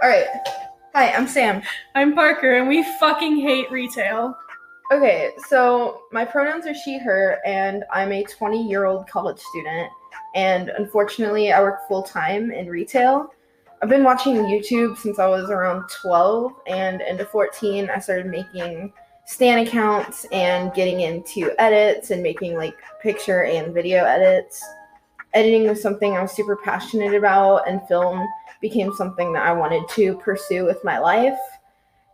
All right. Hi, I'm Sam. I'm Parker, and we fucking hate retail. Okay, so my pronouns are she, her, and I'm a 20-year-old college student. And unfortunately, I work full time in retail. I've been watching YouTube since I was around 12, and into 14, I started making Stan accounts and getting into edits and making like picture and video edits. Editing was something I was super passionate about, and film became something that I wanted to pursue with my life.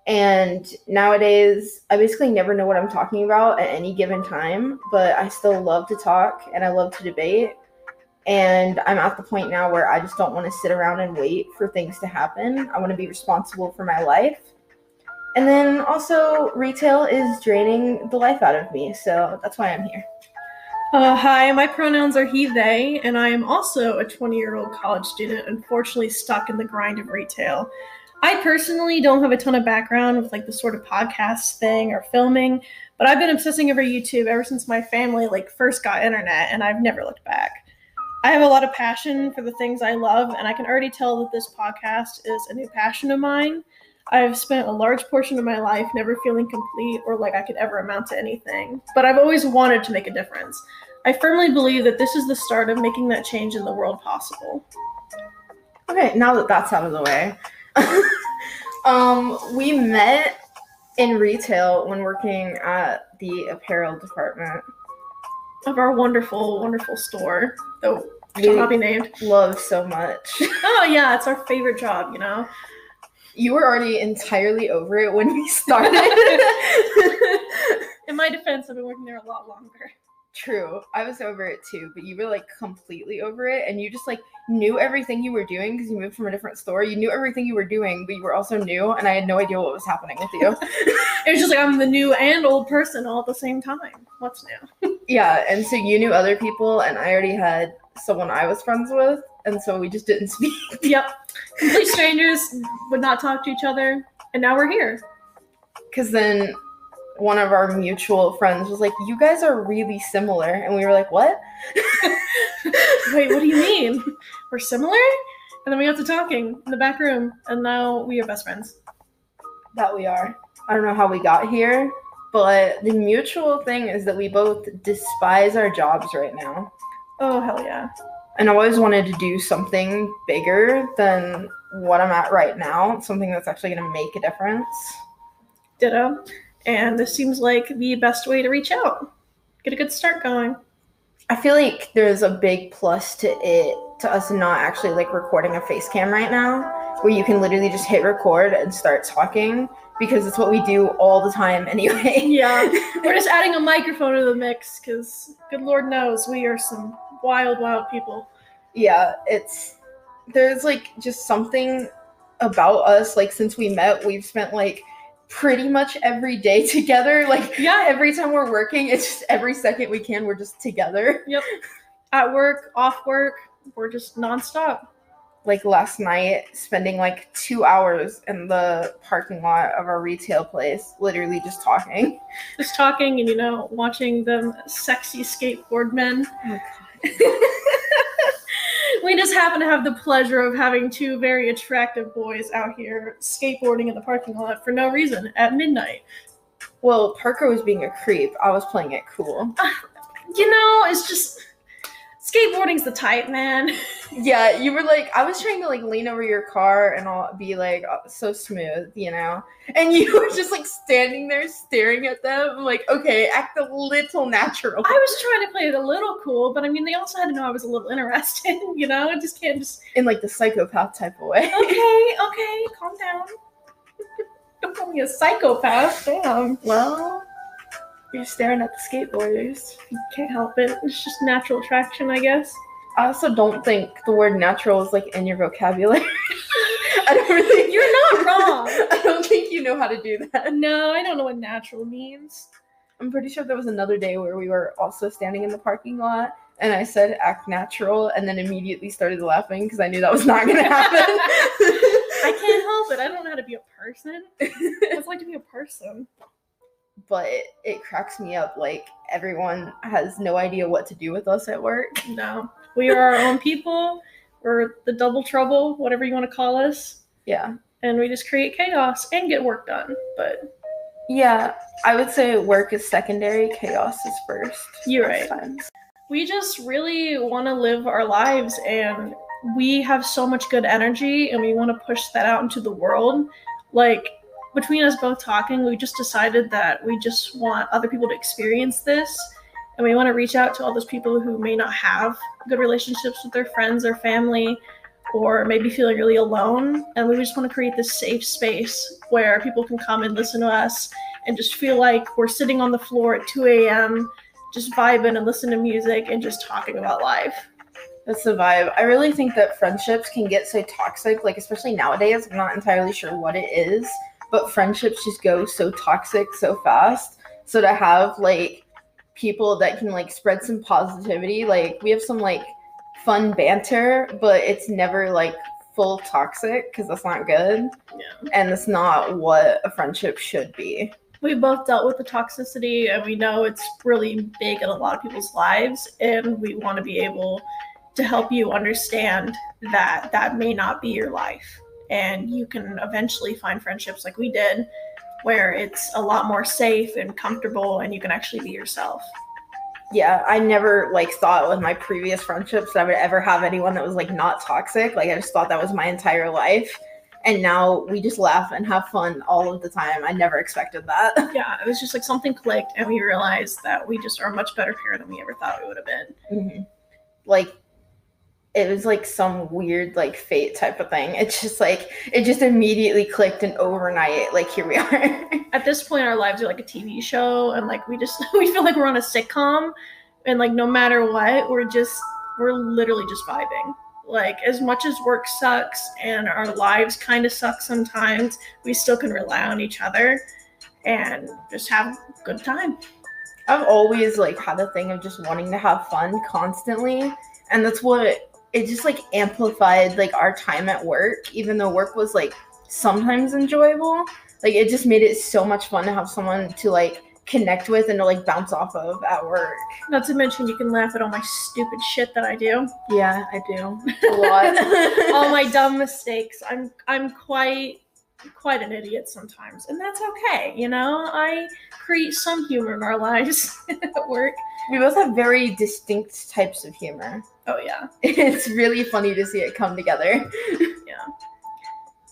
And nowadays, I basically never know what I'm talking about at any given time, but I still love to talk and I love to debate. And I'm at the point now where I just don't want to sit around and wait for things to happen. I want to be responsible for my life. And then also, retail is draining the life out of me, so that's why I'm here. Hi, my pronouns are he, they, and I am also a 20-year-old college student, unfortunately stuck in the grind of retail. I personally don't have a ton of background with like the sort of podcast thing or filming, but I've been obsessing over YouTube ever since my family first got internet, and I've never looked back. I have a lot of passion for the things I love, and I can already tell that this podcast is a new passion of mine. I've spent a large portion of my life never feeling complete or like I could ever amount to anything, but I've always wanted to make a difference. I firmly believe that this is the start of making that change in the world possible. Okay, now that that's out of the way, we met in retail when working at the apparel department of our wonderful, wonderful store, though shall not be named. Love so much. Oh yeah, it's our favorite job, you know. You were already entirely over it when we started. In my defense, I've been working there a lot longer. True. I was over it too, but you were like completely over it, and you just like knew everything you were doing because you moved from a different store. You knew everything you were doing, but you were also new, and I had no idea what was happening with you. It was just like I'm the new and old person all at the same time. What's new? Yeah, and so you knew other people, and I already had someone I was friends with, and so we just didn't speak. Yep. Complete strangers, would not talk to each other, and now we're here. Because then one of our mutual friends was like, you guys are really similar. And we were like, what? Wait, what do you mean? We're similar? And then we got to talking in the back room, and now we are best friends. That we are. I don't know how we got here, but the mutual thing is that we both despise our jobs right now. Oh, hell yeah. And I always wanted to do something bigger than what I'm at right now, something that's actually going to make a difference. Ditto. And this seems like the best way to reach out. Get a good start going. I feel like there's a big plus to us not actually like recording a face cam right now, where you can literally just hit record and start talking, because it's what we do all the time anyway. Yeah, we're just adding a microphone to the mix because good Lord knows we are some wild, wild people. Yeah, there's like just something about us, like since we met, we've spent like pretty much every day together. Like, yeah, every time we're working, it's just every second we can, we're just together. Yep. At work, off work, we're just nonstop. Like last night, spending like 2 hours in the parking lot of our retail place, literally just talking. Just talking and, watching them sexy skateboard men. Oh, God. We just happen to have the pleasure of having two very attractive boys out here skateboarding in the parking lot for no reason at midnight. Well, Parker was being a creep. I was playing it cool. It's just... skateboarding's the type, man. Yeah, you were like, I was trying to like lean over your car and I'll be like, oh, so smooth, and you were just like standing there staring at them. I'm like, okay, act a little natural. I was trying to play it a little cool, but I mean, they also had to know I was a little interested, I just can't just... in like the psychopath type of way. Okay, calm down. Don't call me a psychopath, damn. Well, you're staring at the skateboarders. You can't help it. It's just natural attraction, I guess. I also don't think the word natural is like in your vocabulary. I don't really... You're not wrong. I don't think you know how to do that. No, I don't know what natural means. I'm pretty sure there was another day where we were also standing in the parking lot and I said act natural and then immediately started laughing because I knew that was not going to happen. I can't help it. I don't know how to be a person. It's like to be a person. But it cracks me up. Like, everyone has no idea what to do with us at work. No. We are our own people. We're the double trouble, whatever you want to call us. Yeah. and we just create chaos and get work done. But yeah, I would say work is secondary, chaos is first. You're right. Times. We just really want to live our lives, and we have so much good energy, and we want to push that out into the world. Like, between us both talking, we just decided that we just want other people to experience this, and we want to reach out to all those people who may not have good relationships with their friends or family, or maybe feeling really alone. And we just want to create this safe space where people can come and listen to us and just feel like we're sitting on the floor at 2 a.m., just vibing and listening to music and just talking about life. That's the vibe. I really think that friendships can get so toxic, like especially nowadays. I'm not entirely sure what it is, but friendships just go so toxic so fast. So to have like people that can like spread some positivity, like we have some like fun banter, but it's never like full toxic because that's not good. Yeah. And that's not what a friendship should be. We both dealt with the toxicity, and we know it's really big in a lot of people's lives, and we want to be able to help you understand that that may not be your life, and you can eventually find friendships like we did where it's a lot more safe and comfortable and you can actually be yourself. Yeah, I never like thought with my previous friendships that I would ever have anyone that was like not toxic. Like I just thought that was my entire life. And now we just laugh and have fun all of the time. I never expected that. Yeah, it was just like something clicked and we realized that we just are a much better pair than we ever thought we would have been. Mm-hmm. Like, it was like some weird like fate type of thing. It's just like, it just immediately clicked and overnight, like here we are. At this point, our lives are like a TV show, and like we feel like we're on a sitcom, and like no matter what, we're literally just vibing. Like, as much as work sucks and our lives kind of suck sometimes, we still can rely on each other and just have a good time. I've always like had a thing of just wanting to have fun constantly, and that's what it just like amplified like our time at work. Even though work was like sometimes enjoyable, like it just made it so much fun to have someone to like connect with and to like bounce off of at work. Not to mention you can laugh at all my stupid shit that I do. Yeah, I do a lot. All my dumb mistakes. I'm quite an idiot sometimes, and that's okay. You know, I create some humor in our lives at work. We both have very distinct types of humor. Oh yeah, it's really funny to see it come together. Yeah,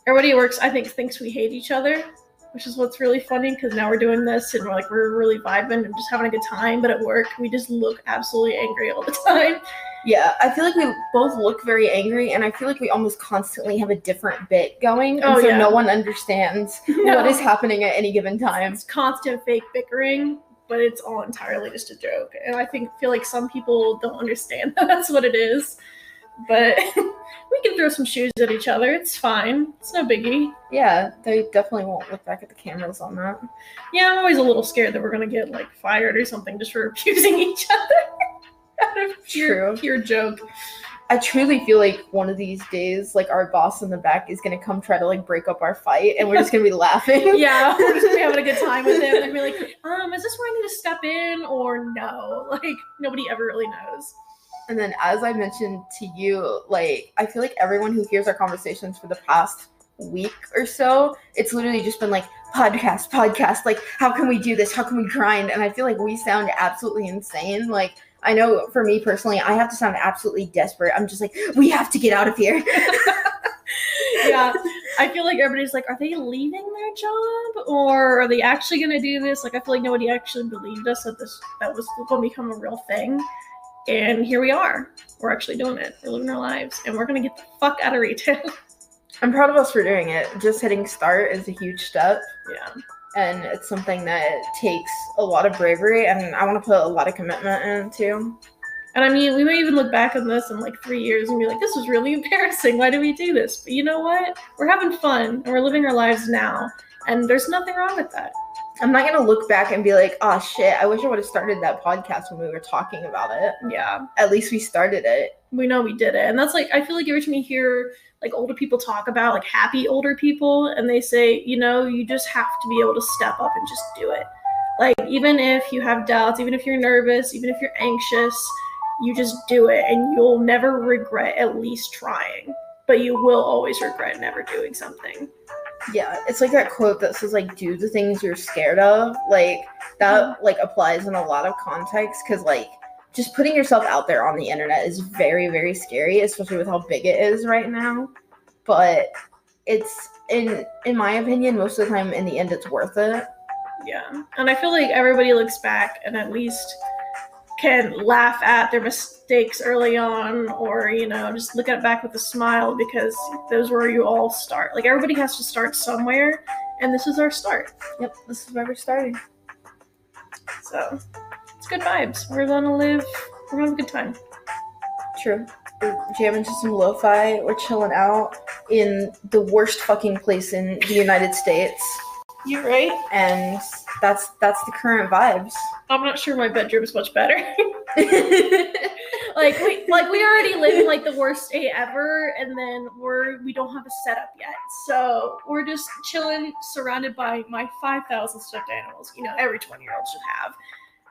everybody at work I think thinks we hate each other, which is what's really funny because now we're doing this and we're really vibing and just having a good time. But at work, we just look absolutely angry all the time. Yeah, I feel like we both look very angry, and I feel like we almost constantly have a different bit going, and so no one understands what is happening at any given time. It's constant fake bickering, but it's all entirely just a joke. And I feel like some people don't understand that that's what it is. But we can throw some shoes at each other. It's fine. It's no biggie. Yeah, they definitely won't look back at the cameras on that. Yeah, I'm always a little scared that we're going to get like fired or something just for abusing each other. Out of pure joke. I truly feel like one of these days, like our boss in the back is gonna come try to like break up our fight, and we're just gonna be laughing. Yeah, we're just gonna be having a good time with him, and be like, is this where I need to step in or no? Like nobody ever really knows. And then, as I mentioned to you, like I feel like everyone who hears our conversations for the past week or so, it's literally just been like podcast. Like, how can we do this? How can we grind? And I feel like we sound absolutely insane. Like, I know for me personally, I have to sound absolutely desperate. I'm just like, we have to get out of here. Yeah, I feel like everybody's like, are they leaving their job or are they actually going to do this? Like, I feel like nobody actually believed us that was going to become a real thing. And here we are. We're actually doing it. We're living our lives, and we're going to get the fuck out of retail. I'm proud of us for doing it. Just hitting start is a huge step. Yeah. And it's something that takes a lot of bravery, and I want to put a lot of commitment in too. And I mean, we may even look back on this in like 3 years and be like, this was really embarrassing. Why did we do this? But you know what? We're having fun and we're living our lives now. And there's nothing wrong with that. I'm not going to look back and be like, oh shit, I wish I would have started that podcast when we were talking about it. Yeah. At least we started it. We know we did it. And that's like, I feel like every time you hear like older people talk about like happy older people, and they say, you know, you just have to be able to step up and just do it. Like, even if you have doubts, even if you're nervous, even if you're anxious, you just do it, and you'll never regret at least trying. But you will always regret never doing something. Yeah, it's like that quote that says like do the things you're scared of. Like that like applies in a lot of contexts because like just putting yourself out there on the internet is very, very scary, especially with how big it is right now. But it's in my opinion, most of the time in the end it's worth it. Yeah. And I feel like everybody looks back and at least can laugh at their mistakes early on, or just look at back with a smile, because those where you all start. Like, everybody has to start somewhere, and this is our start. Yep, this is where we're starting. So it's good vibes. We're gonna have a good time. True. We're jamming to some lo-fi. We're chilling out in the worst fucking place in the United States. You're right. And that's the current vibes. I'm not sure my bedroom is much better. Like we already live in like the worst state ever, and then we don't have a setup yet. So we're just chilling, surrounded by my 5,000 stuffed animals. Every 20-year-old should have.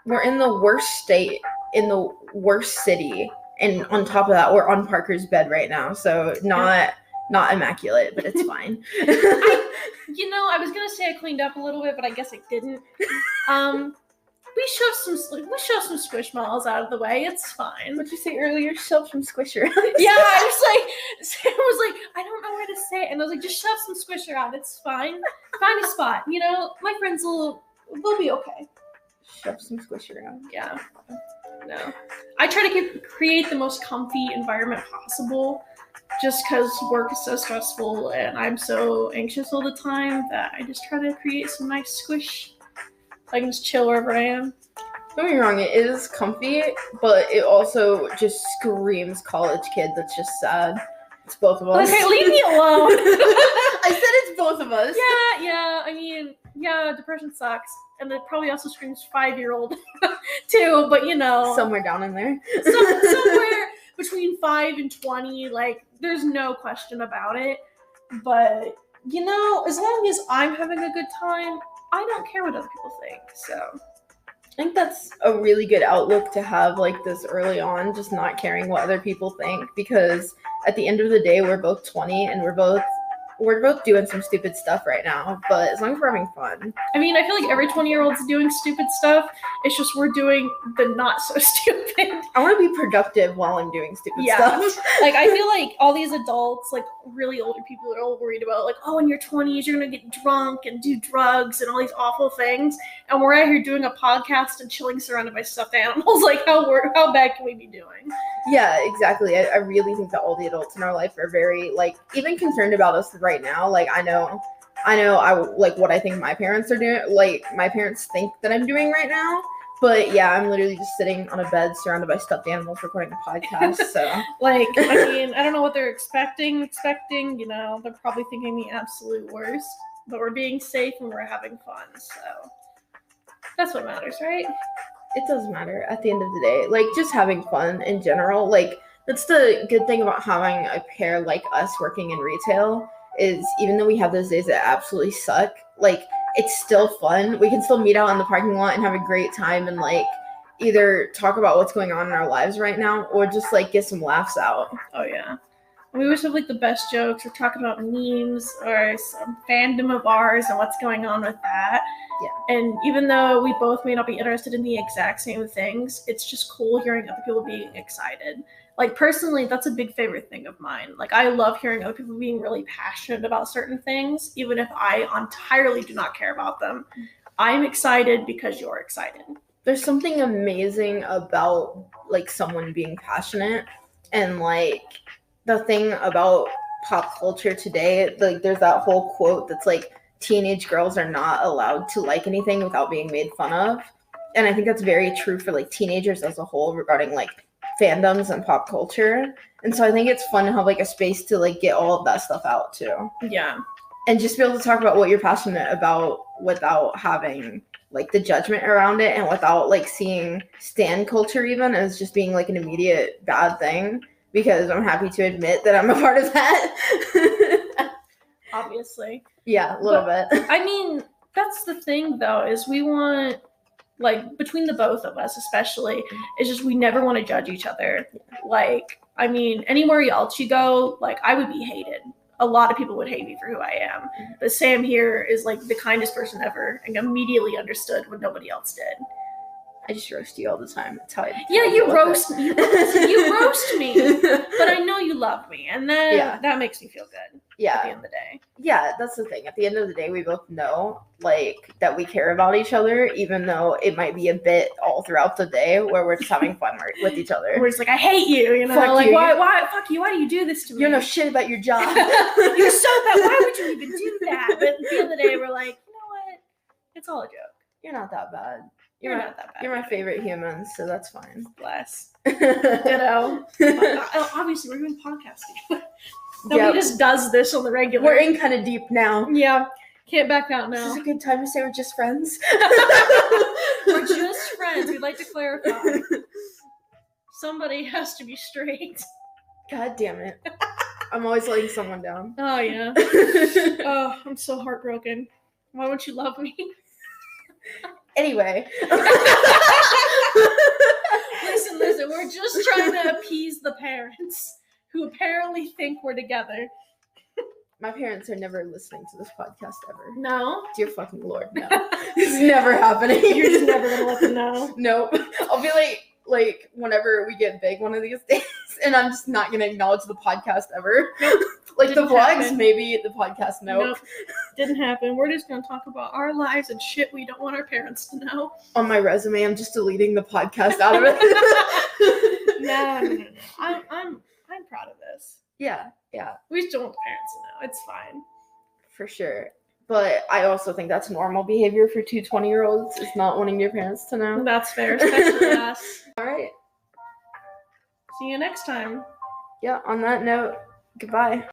We're in the worst state, in the worst city, and on top of that, we're on Parker's bed right now. So not immaculate, but it's fine. I was gonna say I cleaned up a little bit, but I guess I didn't. We shoved some Squishmallows out of the way. It's fine. What'd you say earlier? Shove some Squisher. Yeah, I was like, I don't know where to say it, and I was like, just shove some Squisher out. It's fine. Find a spot. My friends they'll be okay. Shove some Squisher out. Yeah. No. I try to create the most comfy environment possible, just because work is so stressful and I'm so anxious all the time that I just try to create some nice squish. I can just chill wherever I am. Don't get me wrong, it is comfy, but it also just screams college kid that's just sad. It's both of us. Okay, leave me alone. I said it's both of us. Yeah, I mean, depression sucks. And it probably also screams 5-year-old too, but Somewhere down in there. Somewhere between 5 and 20, like, there's no question about it. But, as long as I'm having a good time, I don't care what other people think, so. I think that's a really good outlook to have, like, this early on, just not caring what other people think, because at the end of the day, we're both 20, and we're both doing some stupid stuff right now, but as long as we're having fun. I mean, I feel like every 20-year-old's doing stupid stuff. It's just we're doing the not so stupid. I want to be productive while I'm doing stupid stuff. Like, I feel like all these adults, like really older people, are all worried about, like, in your 20s, you're going to get drunk and do drugs and all these awful things. And we're out here doing a podcast and chilling surrounded by stuffed animals. Like, how bad can we be doing? Yeah, exactly. I really think that all the adults in our life are very, like, even concerned about us right now. Like, I know I like what I think my parents are doing, like my parents think that I'm doing right now, but yeah, I'm literally just sitting on a bed surrounded by stuffed animals recording a podcast. So like, I mean, I don't know what they're expecting, they're probably thinking the absolute worst, but we're being safe and we're having fun, so that's what matters, right? It does matter at the end of the day, like just having fun in general. Like, that's the good thing about having a pair like us working in retail, is even though we have those days that absolutely suck, like, it's still fun. We can still meet out in the parking lot and have a great time and, like, either talk about what's going on in our lives right now or just, like, get some laughs out. Oh, yeah. We always have, like, the best jokes. We're talking about memes or some fandom of ours and what's going on with that. Yeah. And even though we both may not be interested in the exact same things, it's just cool hearing other people being excited. Like, personally, that's a big favorite thing of mine. Like, I love hearing other people being really passionate about certain things, even if I entirely do not care about them. I'm excited because you're excited. There's something amazing about, like, someone being passionate. And, like, the thing about pop culture today, like, there's that whole quote that's like, teenage girls are not allowed to like anything without being made fun of. And I think that's very true for, like, teenagers as a whole regarding, like, fandoms and pop culture. And so I think it's fun to have, like, a space to, like, get all of that stuff out too. Yeah. And just be able to talk about what you're passionate about without having, like, the judgment around it, and without, like, seeing stan culture even as just being, like, an immediate bad thing, because I'm happy to admit that I'm a part of that. Obviously. Yeah, a little bit. I mean, that's the thing though, is we want, like, between the both of us especially, it's just we never want to judge each other. Like, I mean, anywhere else you go, like, I would be hated. a lot of people would hate me for who I am. But Sam here is like the kindest person ever and immediately understood when nobody else did. I just roast you all the time. That's how I Yeah, deal you with roast it. me. You roast me. But I know you love me, and that makes me feel good at the Yeah. end of the day. Yeah, that's the thing. At the end of the day, we both know, like, that we care about each other, even though it might be a bit all throughout the day where we're just having fun with each other. We're just like, I hate you, you know? Fuck like, you. why, fuck you, why do you do this to me? You know shit about your job. You're so bad, why would you even do that? But at the end of the day, we're like, you know what? It's all a joke. You're not that bad. You're not that bad. You're my favorite human, so that's fine. Bless. Yeah. Ditto. Obviously, we're doing podcasting. Nobody just does this on the regular. We're in kind of deep now. Yeah. Can't back out This now. is a good time to say we're just friends. We're just friends. We'd like to clarify. Somebody has to be straight. God damn it. I'm always letting someone down. Oh, yeah. Oh, I'm so heartbroken. Why won't you love me? Anyway. Listen, we're just trying to appease the parents who apparently think we're together. My parents are never listening to this podcast ever. No? Dear fucking Lord, no. It's never happening. You're just never gonna let them know. Nope. I'll be like whenever we get big one of these days, and I'm just not gonna acknowledge the podcast ever. Nope. Like Didn't the vlogs, happen. maybe, the podcast, nope. Didn't happen. We're just gonna talk about our lives and shit we don't want our parents to know. On my resume, I'm just deleting the podcast out of it. No. I'm proud of this. Yeah. We just don't want the parents to know. It's fine. For sure. But I also think that's normal behavior for two 20-year-olds, is not wanting your parents to know. That's fair, especially us. All right. See you next time. Yeah, on that note, goodbye.